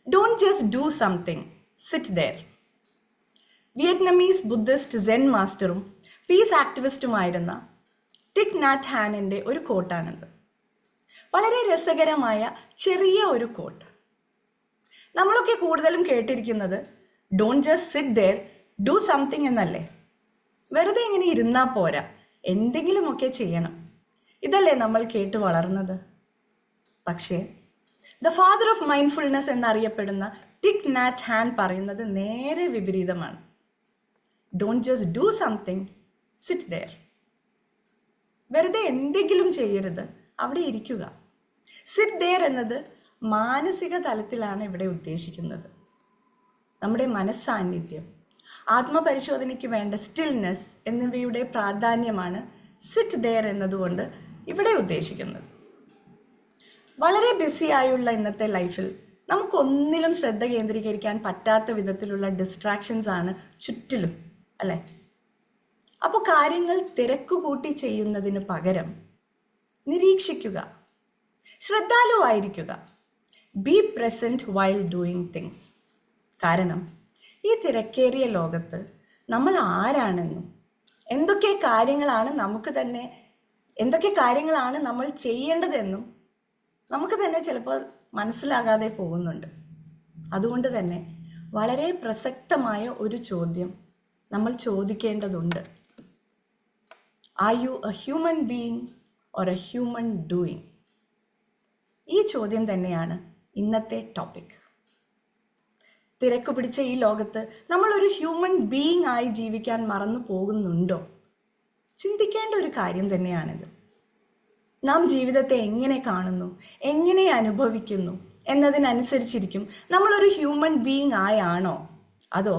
Don't just do something, sit there. Vietnamese Buddhist Zen മാസ്റ്ററും peace ആക്ടിവിസ്റ്റുമായിരുന്ന Thich Nhat ഹാനിൻ്റെ ഒരു കോട്ടാണിത്. വളരെ രസകരമായ ചെറിയ ഒരു കോട്ട്. നമ്മളൊക്കെ കൂടുതലും കേട്ടിരിക്കുന്നത് don't just sit there, do something എന്നല്ലേ. വെറുതെ ഇങ്ങനെ ഇരുന്നാൽ പോരാ, എന്തെങ്കിലുമൊക്കെ ചെയ്യണം. ഇതല്ലേ നമ്മൾ കേട്ട് വളർന്നത്. പക്ഷേ ദ ഫാദർ ഓഫ് മൈൻഡ്ഫുൾനെസ് എന്നറിയപ്പെടുന്ന ടിക് നാറ്റ് ഹാൻ പറയുന്നത് നേരെ വിപരീതമാണ്. Don't just do something, sit there. വെറുതെ എന്തെങ്കിലും ചെയ്യരുത്, അവിടെ ഇരിക്കുക. സിറ്റ് ദെയർ എന്നത് മാനസിക തലത്തിലാണ് ഇവിടെ ഉദ്ദേശിക്കുന്നത്. നമ്മുടെ മനസ്സാന്നിധ്യം, ആത്മപരിശോധനയ്ക്ക് വേണ്ട സ്റ്റിൽനെസ് എന്നിവയുടെ പ്രാധാന്യമാണ് സിറ്റ് ദെയർ എന്നതുകൊണ്ട് ഇവിടെ ഉദ്ദേശിക്കുന്നത്. വളരെ ബിസി ആയുള്ള ഇന്നത്തെ ലൈഫിൽ നമുക്കൊന്നിലും ശ്രദ്ധ കേന്ദ്രീകരിക്കാൻ പറ്റാത്ത വിധത്തിലുള്ള ഡിസ്ട്രാക്ഷൻസ് ആണ് ചുറ്റിലും, അല്ലേ? അപ്പോൾ കാര്യങ്ങൾ തിരക്കുകൂട്ടി ചെയ്യുന്നതിന് പകരം നിരീക്ഷിക്കുക, ശ്രദ്ധാലുവായിരിക്കുക. Be present while doing things. കാരണം ഈ തിരക്കേറിയ ലോകത്ത് നമ്മൾ ആരാണെന്നും എന്തൊക്കെ കാര്യങ്ങളാണ് നമ്മൾ ചെയ്യേണ്ടതെന്നും നമുക്ക് തന്നെ ചിലപ്പോൾ മനസ്സിലാകാതെ പോകുന്നുണ്ട്. അതുകൊണ്ട് തന്നെ വളരെ പ്രസക്തമായ ഒരു ചോദ്യം നമ്മൾ ചോദിക്കേണ്ടതുണ്ട്. Are you a human being or a human doing? ഈ ചോദ്യം തന്നെയാണ് ഇന്നത്തെ ടോപ്പിക്. തിരക്ക് പിടിച്ച ഈ ലോകത്ത് നമ്മളൊരു ഹ്യൂമൻ ബീയിങ് ആയി ജീവിക്കാൻ മറന്നു പോകുന്നുണ്ടോ? ചിന്തിക്കേണ്ട ഒരു കാര്യം തന്നെയാണിത്. നാം ജീവിതത്തെ എങ്ങനെ കാണുന്നു, എങ്ങനെ അനുഭവിക്കുന്നു എന്നതിനനുസരിച്ചിരിക്കും നമ്മളൊരു ഹ്യൂമൻ ബീയിങ് ആയാണോ അതോ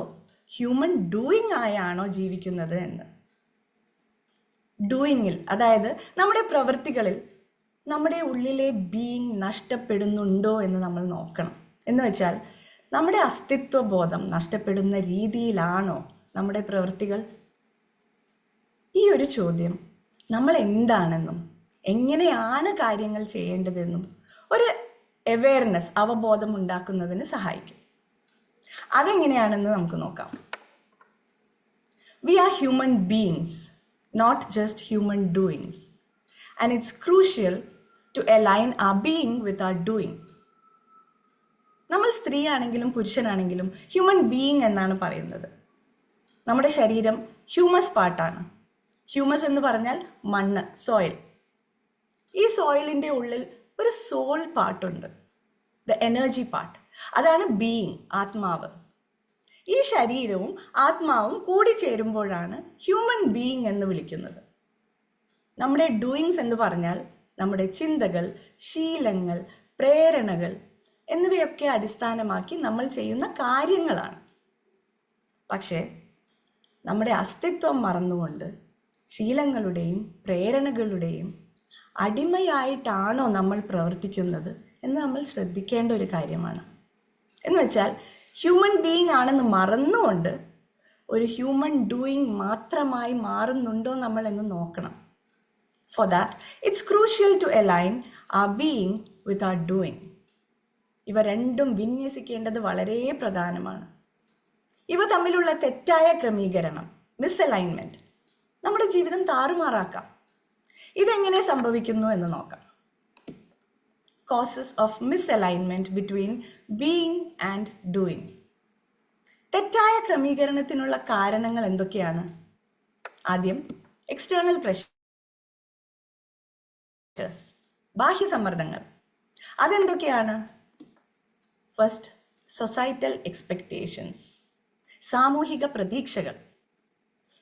ഹ്യൂമൻ ഡൂയിങ് ആയാണോ ജീവിക്കുന്നത് എന്ന്. ഡൂയിങ്ങിൽ, അതായത് നമ്മുടെ പ്രവൃത്തികളിൽ നമ്മുടെ ഉള്ളിലെ ബീയിങ് നഷ്ടപ്പെടുന്നുണ്ടോ എന്ന് നമ്മൾ നോക്കണം. എന്ന് വെച്ചാൽ നമ്മുടെ അസ്തിത്വബോധം നഷ്ടപ്പെടുന്ന രീതിയിലാണോ നമ്മുടെ പ്രവൃത്തികൾ? ഈ ഒരു ചോദ്യം നമ്മൾ എന്താണെന്നും എങ്ങനെയാണ് കാര്യങ്ങൾ ചെയ്യേണ്ടതെന്നും ഒരു അവെയർനെസ്, അവബോധം ഉണ്ടാക്കുന്നതിന് സഹായിക്കും. അതെങ്ങനെയാണെന്ന് നമുക്ക് നോക്കാം. We are human beings, not just human doings, and it's crucial to align our being with our doing. നമ്മൾ സ്ത്രീ ആണെങ്കിലും പുരുഷനാണെങ്കിലും ഹ്യൂമൻ ബീയിങ് എന്നാണ് പറയുന്നത്. നമ്മുടെ ശരീരം ഹ്യൂമസ് പാർട്ടാണ്. ഹ്യൂമസ് എന്ന് പറഞ്ഞാൽ മണ്ണ്, സോയിൽ. ഈ സോയിലിൻ്റെ ഉള്ളിൽ ഒരു സോൾ പാർട്ടുണ്ട്, ദ എനർജി പാർട്ട്. അതാണ് ബീയിങ്, ആത്മാവ്. ഈ ശരീരവും ആത്മാവും കൂടി ചേരുമ്പോഴാണ് ഹ്യൂമൻ ബീയിങ് എന്ന് വിളിക്കുന്നത്. നമ്മുടെ ഡൂയിങ്സ് എന്ന് പറഞ്ഞാൽ നമ്മുടെ ചിന്തകൾ, ശീലങ്ങൾ, പ്രേരണകൾ എന്നിവയൊക്കെ അടിസ്ഥാനമാക്കി നമ്മൾ ചെയ്യുന്ന കാര്യങ്ങളാണ്. പക്ഷേ നമ്മുടെ അസ്തിത്വം മറന്നുകൊണ്ട് ശീലങ്ങളുടെയും പ്രേരണകളുടെയും അടിമയായിട്ടാണോ നമ്മൾ പ്രവർത്തിക്കുന്നത് എന്ന് നമ്മൾ ശ്രദ്ധിക്കേണ്ട ഒരു കാര്യമാണ്. എന്ന് വെച്ചാൽ ഹ്യൂമൻ ബീയിങ് ആണെന്ന് മറന്നുകൊണ്ട് ഒരു ഹ്യൂമൻ ഡൂയിങ് മാത്രമായി മാറുന്നുണ്ടോ നമ്മൾ എന്ന് നോക്കണം. For that it's crucial to align our being with our doing. ഇവ രണ്ടും വിന്യസിക്കേണ്ടത് വളരെ പ്രധാനമാണ്. ഇവ തമ്മിലുള്ള തെറ്റായ ക്രമീകരണം, മിസ്അലൈൻമെൻറ്റ്, നമ്മുടെ ജീവിതം താറുമാറാക്കാം. ഇതെങ്ങനെ സംഭവിക്കുന്നു എന്ന് നോക്കാം. Causes of misalignment between being and doing. തെറ്റായ ക്രമീകരണത്തിനുള്ള കാരണങ്ങൾ എന്തൊക്കെയാണ്? ആദ്യം എക്സ്റ്റേണൽ പ്രഷേഴ്സ്, ബാഹ്യസമ്മർദ്ദങ്ങൾ. അതെന്തൊക്കെയാണ്? ഫസ്റ്റ്, സൊസൈറ്റൽ എക്സ്പെക്റ്റേഷൻസ്, സാമൂഹിക പ്രതീക്ഷകൾ.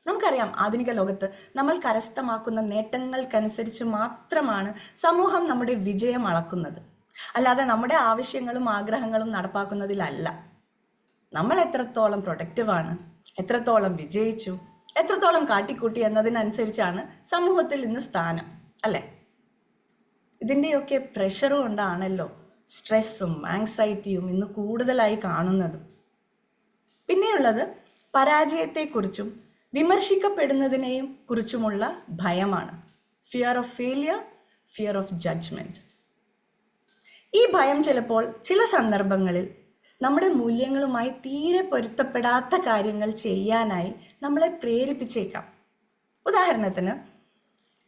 നമുക്കറിയാം, ആധുനിക ലോകത്ത് നമ്മൾ കരസ്ഥമാക്കുന്ന നേട്ടങ്ങൾക്കനുസരിച്ച് മാത്രമാണ് സമൂഹം നമ്മുടെ വിജയം അളക്കുന്നത്. അല്ലാതെ നമ്മുടെ ആവശ്യങ്ങളും ആഗ്രഹങ്ങളും നടപ്പാക്കുന്നതിലല്ല. നമ്മൾ എത്രത്തോളം പ്രൊഡക്റ്റീവാണ്, എത്രത്തോളം വിജയിച്ചു, എത്രത്തോളം കാട്ടിക്കൂട്ടി എന്നതിനനുസരിച്ചാണ് സമൂഹത്തിൽ ഇന്ന് സ്ഥാനം, അല്ലേ? ഇതിൻ്റെയൊക്കെ പ്രഷർ കൊണ്ടാണല്ലോ സ്ട്രെസ്സും ആങ്സൈറ്റിയും ഇന്ന് കൂടുതലായി കാണുന്നതും. പിന്നെയുള്ളത് പരാജയത്തെക്കുറിച്ചും വിമർശിക്കപ്പെടുന്നതിനെയും കുറിച്ചുമുള്ള ഭയമാണ്. Fear of failure, fear of judgment. ഈ ഭയം ചിലപ്പോൾ ചില സന്ദർഭങ്ങളിൽ നമ്മുടെ മൂല്യങ്ങളുമായി തീരെ പൊരുത്തപ്പെടാത്ത കാര്യങ്ങൾ ചെയ്യാനായി നമ്മളെ പ്രേരിപ്പിച്ചേക്കാം. ഉദാഹരണത്തിന്,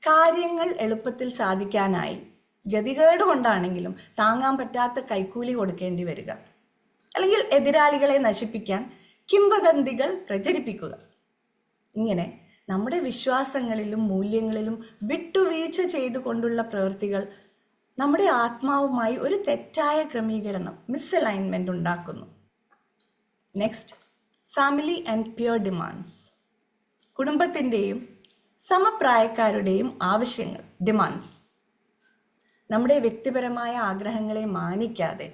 കാര്യങ്ങൾ എളുപ്പത്തിൽ സാധിക്കാനായി ഗതികേട് കൊണ്ടാണെങ്കിലും താങ്ങാൻ പറ്റാത്ത കൈക്കൂലി കൊടുക്കേണ്ടി വരിക, അല്ലെങ്കിൽ എതിരാളികളെ നശിപ്പിക്കാൻ കിംവദന്തികൾ പ്രചരിപ്പിക്കുക. ഇങ്ങനെ നമ്മുടെ വിശ്വാസങ്ങളിലും മൂല്യങ്ങളിലും വിട്ടുവീഴ്ച ചെയ്തുകൊണ്ടുള്ള പ്രവൃത്തികൾ നമ്മുടെ ആത്മാവുമായി ഒരു തെറ്റായ ക്രമീകരണം, മിസ്അലൈൻമെന്റ് ഉണ്ടാക്കുന്നു. Next, family and peer demands. കുടുംബത്തിൻ്റെയും സമപ്രായക്കാരുടെയും ആവശ്യങ്ങൾ, ഡിമാൻഡ്സ്. നമ്മുടെ വ്യക്തിപരമായ ആഗ്രഹങ്ങളെ മാനിക്കാതെ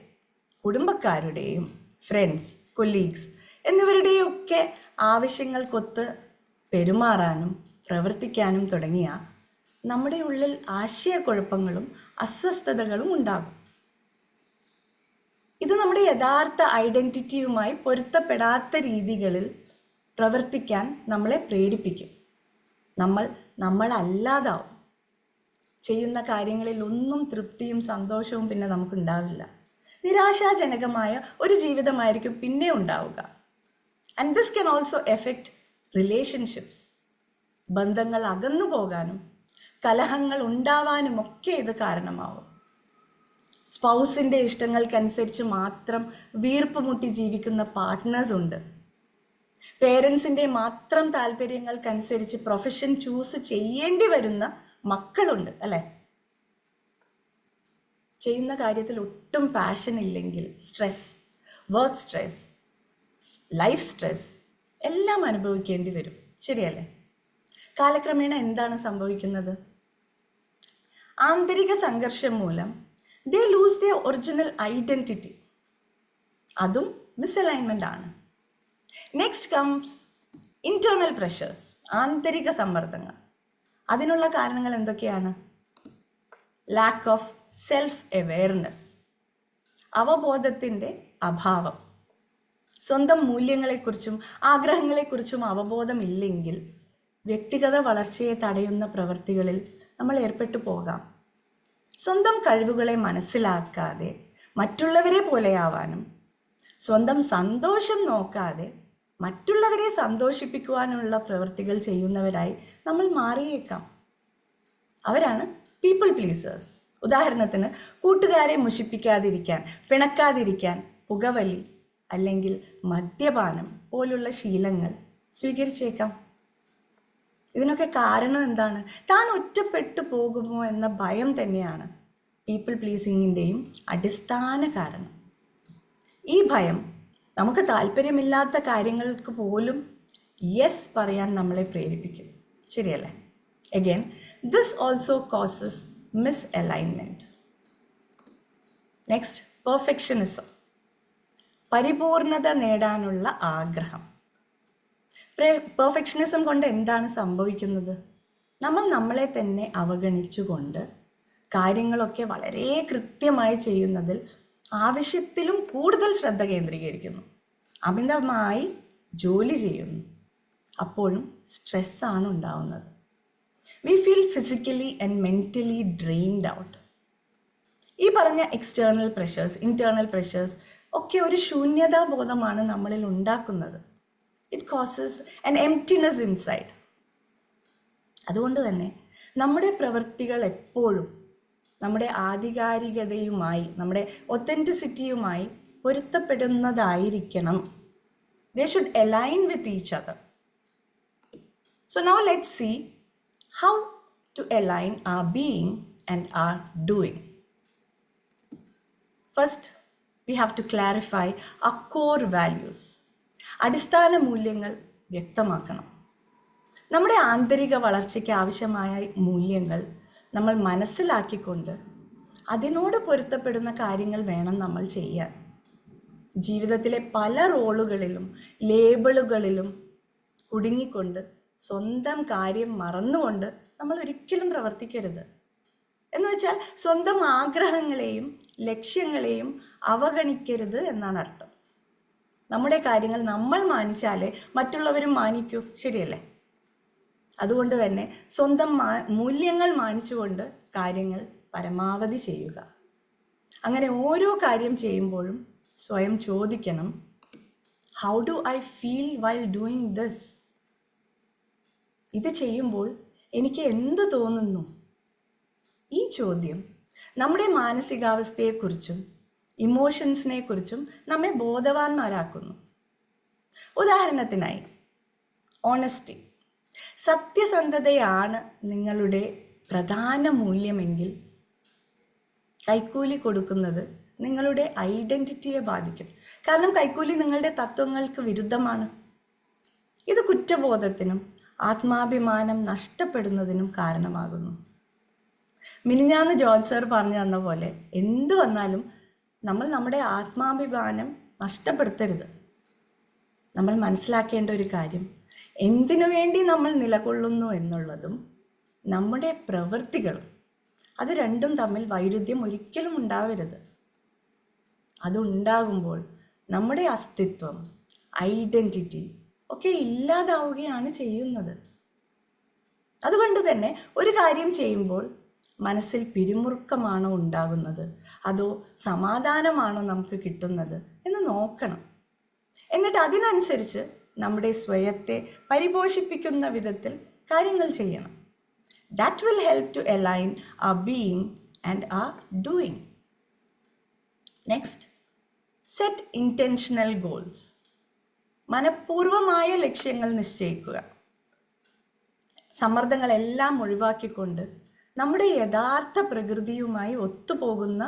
കുടുംബക്കാരുടെയും ഫ്രണ്ട്സ്, കൊലീഗ്സ് എന്നിവരുടെയൊക്കെ ആവശ്യങ്ങൾക്കൊത്ത് പെരുമാറാനും പ്രവർത്തിക്കാനും തുടങ്ങിയ നമ്മുടെ ഉള്ളിൽ ആശയക്കുഴപ്പങ്ങളും അസ്വസ്ഥതകളും ഉണ്ടാകും. ഇത് നമ്മുടെ യഥാർത്ഥ ഐഡന്റിറ്റിയുമായി പൊരുത്തപ്പെടാത്ത രീതികളിൽ പ്രവർത്തിക്കാൻ നമ്മളെ പ്രേരിപ്പിക്കും. നമ്മളല്ലാതാവും. ചെയ്യുന്ന കാര്യങ്ങളിൽ ഒന്നും തൃപ്തിയും സന്തോഷവും പിന്നെ നമുക്കുണ്ടാവില്ല. നിരാശാജനകമായ ഒരു ജീവിതമായിരിക്കും പിന്നെ ഉണ്ടാവുക. And this can also effect relationships. ബന്ധങ്ങൾ അകന്നു പോകാനും കലഹങ്ങൾ ഉണ്ടാവാനുമൊക്കെ ഇത് കാരണമാവും. സ്പൗസിൻ്റെ ഇഷ്ടങ്ങൾക്കനുസരിച്ച് മാത്രം വീർപ്പ് മുട്ടി ജീവിക്കുന്ന പാർട്ട്നേഴ്സ് ഉണ്ട്. പേരൻസിൻ്റെ മാത്രം താല്പര്യങ്ങൾക്കനുസരിച്ച് പ്രൊഫഷൻ ചൂസ് ചെയ്യേണ്ടി വരുന്ന മക്കളുണ്ട്, അല്ലേ? ചെയ്യുന്ന കാര്യത്തിൽ ഒട്ടും പാഷൻ ഇല്ലെങ്കിൽ stress, work stress, life stress എല്ലാം അനുഭവിക്കേണ്ടി വരും. ശരിയല്ലേ? കാലക്രമേണ എന്താണ് സംഭവിക്കുന്നത്? ആന്തരിക സംഘർഷം മൂലം they lose their original identity. അതും മിസ്അലൈൻമെന്റ് ആണ്. നെക്സ്റ്റ് കംസ് ഇന്റേണൽ പ്രഷേഴ്സ്, ആന്തരിക സമ്മർദ്ദങ്ങൾ. അതിനുള്ള കാരണങ്ങൾ എന്തൊക്കെയാണ്? ലാക്ക് ഓഫ് സെൽഫ് അവെയർനെസ്, അവബോധത്തിൻ്റെ അഭാവം. സ്വന്തം മൂല്യങ്ങളെക്കുറിച്ചും ആഗ്രഹങ്ങളെക്കുറിച്ചും അവബോധമില്ലെങ്കിൽ വ്യക്തിഗത വളർച്ചയെ തടയുന്ന പ്രവൃത്തികളിൽ നമ്മൾ ഏർപ്പെട്ടു പോകാം. സ്വന്തം കഴിവുകളെ മനസ്സിലാക്കാതെ മറ്റുള്ളവരെ പോലെയാവാനും സ്വന്തം സന്തോഷം നോക്കാതെ മറ്റുള്ളവരെ സന്തോഷിപ്പിക്കുവാനുള്ള പ്രവൃത്തികൾ ചെയ്യുന്നവരായി നമ്മൾ മാറിയേക്കാം. അവരാണ് പീപ്പിൾ പ്ലീസേഴ്സ്. ഉദാഹരണത്തിന്, കൂട്ടുകാരെ മുഷിപ്പിക്കാതിരിക്കാൻ, പിണക്കാതിരിക്കാൻ പുകവലി അല്ലെങ്കിൽ മദ്യപാനം പോലുള്ള ശീലങ്ങൾ സ്വീകരിച്ചേക്കാം. ഇതിനൊക്കെ കാരണം എന്താണ്? താൻ ഒറ്റപ്പെട്ടു പോകുമോ എന്ന ഭയം തന്നെയാണ് പീപ്പിൾ പ്ലീസിങ്ങിൻ്റെയും അടിസ്ഥാന കാരണം. ഈ ഭയം നമുക്ക് താല്പര്യമില്ലാത്ത കാര്യങ്ങൾക്ക് പോലും യെസ് പറയാൻ നമ്മളെ പ്രേരിപ്പിക്കും. ശരിയല്ലേ? Again, this also causes misalignment. Next, perfectionism, പരിപൂർണത നേടാനുള്ള ആഗ്രഹം. പെർഫെക്ഷനിസം കൊണ്ട് എന്താണ് സംഭവിക്കുന്നത്? നമ്മൾ നമ്മളെ തന്നെ അവഗണിച്ചുകൊണ്ട് കാര്യങ്ങളൊക്കെ വളരെ കൃത്യമായി ചെയ്യുന്നതിൽ ആവശ്യത്തിലും കൂടുതൽ ശ്രദ്ധ കേന്ദ്രീകരിക്കുന്നു. അമിതമായി ജോലി ചെയ്യുന്നു. അപ്പോഴും സ്ട്രെസ്സാണ് ഉണ്ടാവുന്നത്. We feel physically and mentally drained out. ഈ പറഞ്ഞ എക്സ്റ്റേണൽ പ്രഷേഴ്സ്, ഇൻറ്റേർണൽ പ്രഷേഴ്സ് ഒക്കെ ഒരു ശൂന്യതാബോധമാണ് നമ്മളിൽ ഉണ്ടാക്കുന്നത്. It causes an emptiness inside. അതുകൊണ്ട് തന്നെ നമ്മുടെ പ്രവൃത്തികൾ എപ്പോഴും നമ്മുടെ ആധികാരികതയുമായി, നമ്മുടെ ഒത്തൻറ്റിസിറ്റിയുമായി പൊരുത്തപ്പെടുന്നതായിരിക്കണം. They should align with each other. So now let's see how to align our being and our doing. First, we have to clarify our core values. അടിസ്ഥാന മൂല്യങ്ങൾ വ്യക്തമാക്കണം. നമ്മുടെ ആന്തരിക വളർച്ചയ്ക്ക് ആവശ്യമായ മൂല്യങ്ങൾ നമ്മൾ മനസ്സിലാക്കിക്കൊണ്ട് അതിനോട് പൊരുത്തപ്പെടുന്ന കാര്യങ്ങൾ വേണം നമ്മൾ ചെയ്യാൻ. ജീവിതത്തിലെ പല റോളുകളിലും ലേബിളുകളിലും കുടുങ്ങിക്കൊണ്ട് സ്വന്തം കാര്യം മറന്നുകൊണ്ട് നമ്മൾ ഒരിക്കലും പ്രവർത്തിക്കരുത്. എന്ന് വെച്ചാൽ സ്വന്തം ആഗ്രഹങ്ങളെയും ലക്ഷ്യങ്ങളെയും അവഗണിക്കരുത് എന്നാണ് അർത്ഥം. നമ്മുടെ കാര്യങ്ങൾ നമ്മൾ മാനിച്ചാലേ മറ്റുള്ളവരും മാനിക്കൂ. ശരിയല്ലേ? അതുകൊണ്ട് തന്നെ സ്വന്തം മൂല്യങ്ങൾ മാനിച്ചുകൊണ്ട് കാര്യങ്ങൾ പരമാവധി ചെയ്യുക. അങ്ങനെ ഓരോ കാര്യം ചെയ്യുമ്പോഴും സ്വയം ചോദിക്കണം, how do I feel while doing this? ഇത് ചെയ്യുമ്പോൾ എനിക്ക് എന്ത് തോന്നുന്നു? ഈ ചോദ്യം നമ്മുടെ മാനസികാവസ്ഥയെക്കുറിച്ചും ഇമോഷൻസിനെ കുറിച്ചും നമ്മെ ബോധവാന്മാരാക്കുന്നു. ഉദാഹരണത്തിനായി, ഓണസ്റ്റി, സത്യസന്ധതയാണ് നിങ്ങളുടെ പ്രധാന മൂല്യമെങ്കിൽ കൈക്കൂലി കൊടുക്കുന്നത് നിങ്ങളുടെ ഐഡൻറ്റിറ്റിയെ ബാധിക്കും. കാരണം കൈക്കൂലി നിങ്ങളുടെ തത്വങ്ങൾക്ക് വിരുദ്ധമാണ്. ഇത് കുറ്റബോധത്തിനും ആത്മാഭിമാനം നഷ്ടപ്പെടുന്നതിനും കാരണമാകുന്നു. മിനിഞ്ഞാന്ന് ജോർജ് സർ പറഞ്ഞു തന്ന പോലെ എന്ത് വന്നാലും നമ്മൾ നമ്മുടെ ആത്മാഭിമാനം നഷ്ടപ്പെടുത്തരുത്. നമ്മൾ മനസ്സിലാക്കേണ്ട ഒരു കാര്യം, എന്തിനു വേണ്ടി നമ്മൾ നിലകൊള്ളുന്നു എന്നുള്ളതും നമ്മുടെ പ്രവൃത്തികളും, അത് രണ്ടും തമ്മിൽ വൈരുദ്ധ്യം ഒരിക്കലും ഉണ്ടാവരുത്. അതുണ്ടാകുമ്പോൾ നമ്മുടെ അസ്തിത്വം, ഐഡൻറ്റിറ്റി ഒക്കെ ഇല്ലാതാവുകയാണ് ചെയ്യുന്നത്. അതുകൊണ്ട് തന്നെ ഒരു കാര്യം ചെയ്യുമ്പോൾ മനസ്സിൽ പിരിമുറുക്കമാണോ ഉണ്ടാകുന്നത്, അതോ സമാധാനമാണോ നമുക്ക് കിട്ടുന്നത് എന്ന് നോക്കണം. എന്നിട്ട് അതിനനുസരിച്ച് നമ്മുടെ സ്വയത്തെ പരിപോഷിപ്പിക്കുന്ന വിധത്തിൽ കാര്യങ്ങൾ ചെയ്യണം. That will help to align our being and our doing. Next, set intentional goals. മനഃപൂർവമായ ലക്ഷ്യങ്ങൾ നിശ്ചയിക്കുക. സമ്മർദ്ദങ്ങളെല്ലാം ഒഴിവാക്കിക്കൊണ്ട് നമ്മുടെ യഥാർത്ഥ പ്രകൃതിയുമായി ഒത്തുപോകുന്ന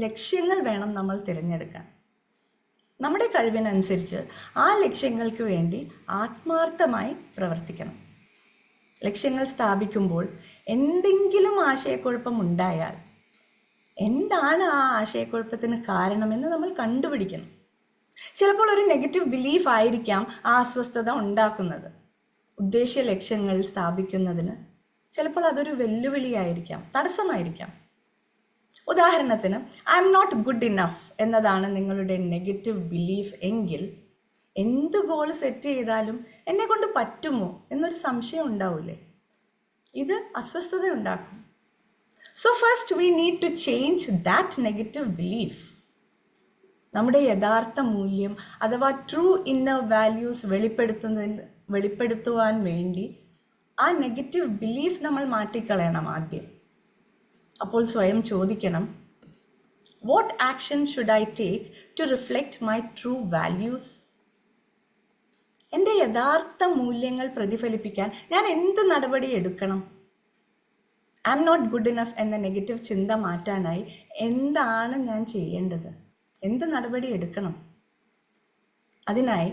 ലക്ഷ്യങ്ങൾ വേണം നമ്മൾ തിരഞ്ഞെടുക്കാൻ. നമ്മുടെ കഴിവിനനുസരിച്ച് ആ ലക്ഷ്യങ്ങൾക്ക് വേണ്ടി ആത്മാർത്ഥമായി പ്രവർത്തിക്കണം. ലക്ഷ്യങ്ങൾ സ്ഥാപിക്കുമ്പോൾ എന്തെങ്കിലും ആശയക്കുഴപ്പം ഉണ്ടായാൽ എന്താണ് ആ ആശയക്കുഴപ്പത്തിന് കാരണമെന്ന് നമ്മൾ കണ്ടുപിടിക്കണം. ചിലപ്പോൾ ഒരു നെഗറ്റീവ് ബിലീഫ് ആയിരിക്കാം ആ അസ്വസ്ഥത ഉണ്ടാക്കുന്നത്. ഉദ്ദേശ്യ ലക്ഷ്യങ്ങൾ സ്ഥാപിക്കുന്നതിന് ചിലപ്പോൾ അതൊരു വെല്ലുവിളിയായിരിക്കാം, തടസ്സമായിരിക്കാം. ഉദാഹരണത്തിന്, I'm not good enough എന്നതാണ് നിങ്ങളുടെ നെഗറ്റീവ് ബിലീഫ് എങ്കിൽ എന്ത് ഗോൾ സെറ്റ് ചെയ്താലും എന്നെ കൊണ്ട് പറ്റുമോ എന്നൊരു സംശയം ഉണ്ടാവില്ലേ? ഇത് അസ്വസ്ഥത ഉണ്ടാക്കും. So first we need to change that negative belief. നമ്മുടെ യഥാർത്ഥ മൂല്യം അഥവാ ട്രൂ ഇന്നർ വാല്യൂസ് വെളിപ്പെടുത്തുവാൻ വേണ്ടി ആ നെഗറ്റീവ് ബിലീഫ് നമ്മൾ മാറ്റിക്കളയണം ആദ്യം. അപ്പോൾ സ്വയം ചോദിക്കണം, what action should I take to reflect my true values? എൻ്റെ യഥാർത്ഥ മൂല്യങ്ങൾ പ്രതിഫലിപ്പിക്കാൻ ഞാൻ എന്ത് നടപടി എടുക്കണം? I'm not good enough എന്ന നെഗറ്റീവ് ചിന്ത മാറ്റാനായി എന്താണ് ഞാൻ ചെയ്യേണ്ടത്? എന്ത് നടപടി എടുക്കണം? അതിനായി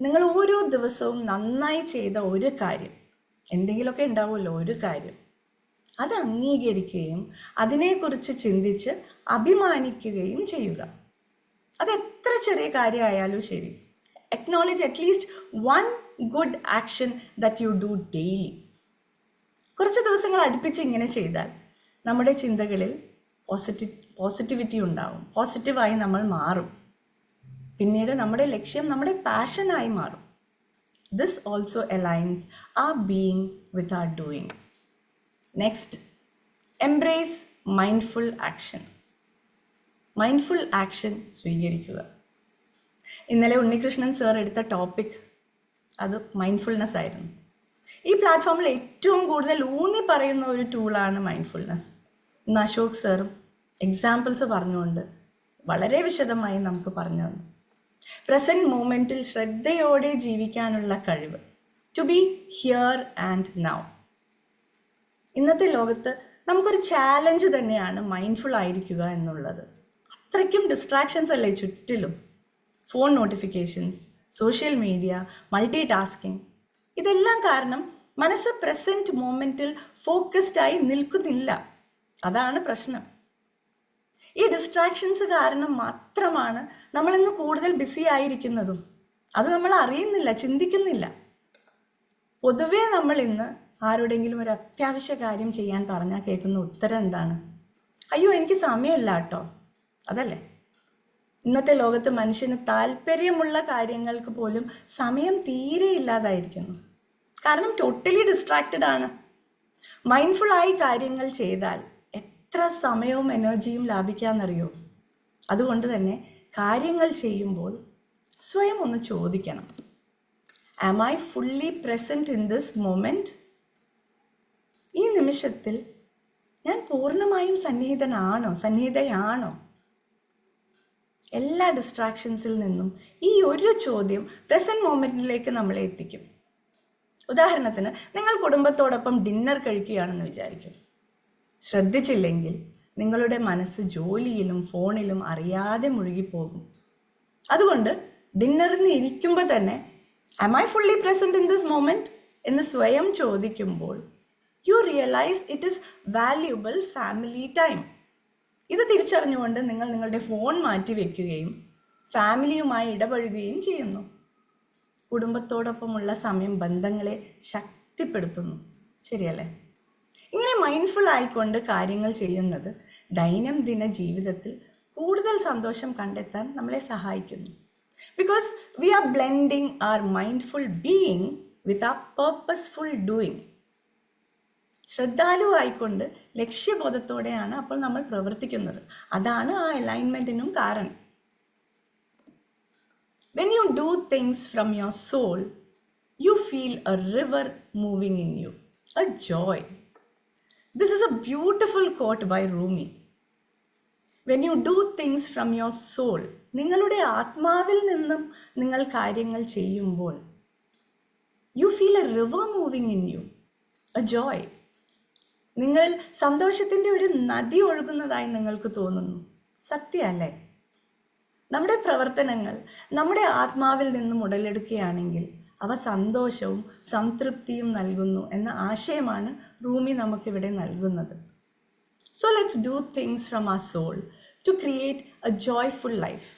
നിങ്ങൾ ഓരോ ദിവസവും നന്നായി ചെയ്ത ഒരു കാര്യം, എന്തെങ്കിലുമൊക്കെ ഉണ്ടാവുമല്ലോ ഒരു കാര്യം, അത് അംഗീകരിക്കുകയും അതിനെക്കുറിച്ച് ചിന്തിച്ച് അഭിമാനിക്കുകയും ചെയ്യുക. അത് എത്ര ചെറിയ കാര്യമായാലും ശരി. Acknowledge at least one good action that you do daily. കുറച്ച് ദിവസങ്ങൾ അടുപ്പിച്ച് ഇങ്ങനെ ചെയ്താൽ നമ്മുടെ ചിന്തകളിൽ പോസിറ്റിവിറ്റി ഉണ്ടാവും. പോസിറ്റീവായി നമ്മൾ മാറും. പിന്നീട് നമ്മുടെ ലക്ഷ്യം നമ്മുടെ പാഷനായി മാറും. This also aligns our being with our doing. Next, embrace mindful action. Mindful action സ്വീകരിക്കുക. ഇന്നലെ ഉണ്ണികൃഷ്ണൻ സർ എടുത്ത ടോപ്പിക് അത് മൈൻഡ്ഫുൾനെസ് ആയിരുന്നു. ഈ പ്ലാറ്റ്ഫോമിൽ ഏറ്റവും കൂടുതൽ ഊന്നി പറയുന്ന ഒരു ടൂളാണ് മൈൻഡ്ഫുൾനെസ്. ഇന്ന് അശോക് സാറും എക്സാമ്പിൾസ് പറഞ്ഞുകൊണ്ട് വളരെ വിശദമായി നമുക്ക് പറഞ്ഞു തന്നു. പ്രസൻറ്റ് മൂമെൻറ്റിൽ ശ്രദ്ധയോടെ ജീവിക്കാനുള്ള കഴിവ്, to be here and now. ഇന്നത്തെ ലോകത്ത് നമുക്കൊരു ചാലഞ്ച് തന്നെയാണ് മൈൻഡ്ഫുൾ ആയിരിക്കുക എന്നുള്ളത്. അത്രയ്ക്കും ഡിസ്ട്രാക്ഷൻസ് അല്ലേ ചുറ്റിലും. Phone notifications, social media, multi tasking, ഇതെല്ലാം കാരണം മനസ്സ് പ്രസൻറ്റ് മൊമെൻറ്റിൽ ഫോക്കസ്ഡായി നിൽക്കുന്നില്ല. അതാണ് പ്രശ്നം. ഈ ഡിസ്ട്രാക്ഷൻസ് കാരണം മാത്രമാണ് നമ്മളിന്ന് കൂടുതൽ ബിസി ആയിരിക്കുന്നതും. അത് നമ്മൾ അറിയുന്നില്ല, ചിന്തിക്കുന്നില്ല. പൊതുവേ നമ്മൾ ഇന്ന് ആരോടെങ്കിലും ഒരു അത്യാവശ്യ കാര്യം ചെയ്യാൻ പറഞ്ഞാൽ കേൾക്കുന്ന ഉത്തരം എന്താണ്? അയ്യോ എനിക്ക് സമയമില്ല കേട്ടോ. അതല്ലേ? ഇന്നത്തെ ലോകത്ത് മനുഷ്യന് താല്പര്യമുള്ള കാര്യങ്ങൾക്ക് പോലും സമയം തീരെ ഇല്ലാതായിരിക്കുന്നു. കാരണം ടോട്ടലി ഡിസ്ട്രാക്റ്റഡ് ആണ്. മൈൻഡ്ഫുള്ളായി കാര്യങ്ങൾ ചെയ്താൽ എത്ര സമയവും എനർജിയും ലാഭിക്കാമെന്നറിയോ? അതുകൊണ്ട് തന്നെ കാര്യങ്ങൾ ചെയ്യുമ്പോൾ സ്വയം ഒന്ന് ചോദിക്കണം, am I fully present in this moment? ഈ നിമിഷത്തിൽ ഞാൻ പൂർണ്ണമായും സന്നിഹിതയാണോ? എല്ലാ ഡിസ്ട്രാക്ഷൻസിൽ നിന്നും ഈ ഒരു ചോദ്യം പ്രസൻറ്റ് മൊമെൻറ്റിലേക്ക് നമ്മളെ എത്തിക്കും. ഉദാഹരണത്തിന്, നിങ്ങൾ കുടുംബത്തോടൊപ്പം ഡിന്നർ കഴിക്കുകയാണെന്ന് വിചാരിക്കും. ശ്രദ്ധിച്ചില്ലെങ്കിൽ നിങ്ങളുടെ മനസ്സ് ജോലിയിലും ഫോണിലും അറിയാതെ മുഴുകിപ്പോകും. അതുകൊണ്ട് ഡിന്നറിന് ഇരിക്കുമ്പോൾ തന്നെ am I fully present in this moment എന്ന് സ്വയം ചോദിക്കുമ്പോൾ you realise it is valuable family time. ഇത് തിരിച്ചറിഞ്ഞുകൊണ്ട് നിങ്ങൾ നിങ്ങളുടെ ഫോൺ മാറ്റി വയ്ക്കുകയും ഫാമിലിയുമായി ഇടപഴകുകയും ചെയ്യുന്നു. കുടുംബത്തോടൊപ്പമുള്ള സമയം ബന്ധങ്ങളെ ശക്തിപ്പെടുത്തുന്നു. ശരിയല്ലേ? ഇങ്ങനെ മൈൻഡ്ഫുൾ ആയിക്കൊണ്ട് കാര്യങ്ങൾ ചെയ്യുന്നത് ദൈനംദിന ജീവിതത്തിൽ കൂടുതൽ സന്തോഷം കണ്ടെത്താൻ നമ്മളെ സഹായിക്കുന്നു. Because we are blending our mindful being with a purposeful doing. ശ്രദ്ധാലുവായിക്കൊണ്ട് ലക്ഷ്യബോധത്തോടെയാണ് അപ്പോൾ നമ്മൾ പ്രവർത്തിക്കുന്നത്. അതാണ് ആ അലൈൻമെൻറ്റിനും കാരണം. When you do things from your soul, you feel a river moving in you, a joy. This is a beautiful quote by Rumi. When you do things from your soul, നിങ്ങളുടെ ആത്മാവിൽ നിന്നും നിങ്ങൾ കാര്യങ്ങൾ ചെയ്യുമ്പോൾ you feel a river moving in you, a joy. നിങ്ങൾ സന്തോഷത്തിൻ്റെ ഒരു നദി ഒഴുകുന്നതായി നിങ്ങൾക്ക് തോന്നുന്നു. സത്യമല്ലേ? നമ്മുടെ പ്രവർത്തനങ്ങൾ നമ്മുടെ ആത്മാവിൽ നിന്നും ഉടലെടുക്കുകയാണെങ്കിൽ അവ സന്തോഷവും സംതൃപ്തിയും നൽകുന്നു എന്ന ആശയമാണ് റൂമി നമുക്കിവിടെ നൽകുന്നത്. So let's do things from our soul to create a joyful life.